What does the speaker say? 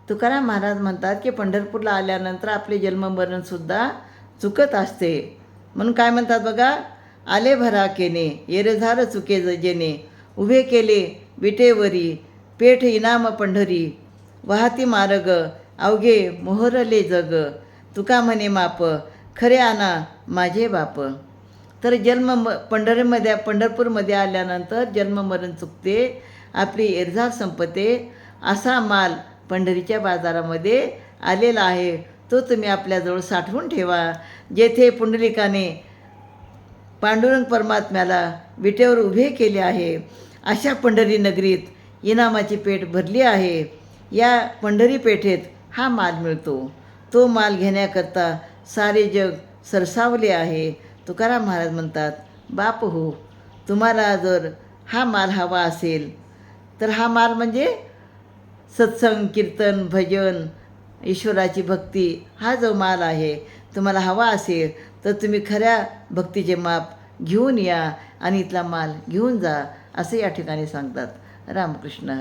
तुकाराम महाराज म्हणतात की पंढरपूरला आल्यानंतर आपले जन्ममरणसुद्धा चुकत असते. म्हणून काय म्हणतात बघा, आले भरा केने येरझार चुके जेने, उभे केले विटेवरी पेठ इनाम पंढरी, वाहती मार्ग अवघे मोहरले जग, तुका म्हणे माप खरे आना माझे बाप. तर पंढरपूरमध्ये आल्यानंतर जन्ममरण चुकते, आपली एरझार संपते. असा माल पंढरीच्या बाजारामध्ये आलेला आहे, तो तुम्ही आपल्याजवळ साठवून ठेवा. जेथे पुंडलिकाने पांडुरंग परमात्म्याला विटेवर उभे केले आहे, अशा पंढरी नगरीत इनामाची पेठ भरली आहे. या पंढरी पेठेत हा माल मिळतो. तो माल घेण्याकरता सारे जग सरसावले आहे. तुकाराम महाराज म्हणतात, बाप हो, तुम्हाला जर हा माल हवा असेल तर हा माल म्हणजे सत्संग, कीर्तन, भजन, ईश्वराची भक्ती, हा जो माल आहे तुम्हाला हवा असेल तर तुम्ही खऱ्या भक्तीचे माप घेऊन या आणि इथला माल घेऊन जा, असं या ठिकाणी सांगतात. रामकृष्ण हरी.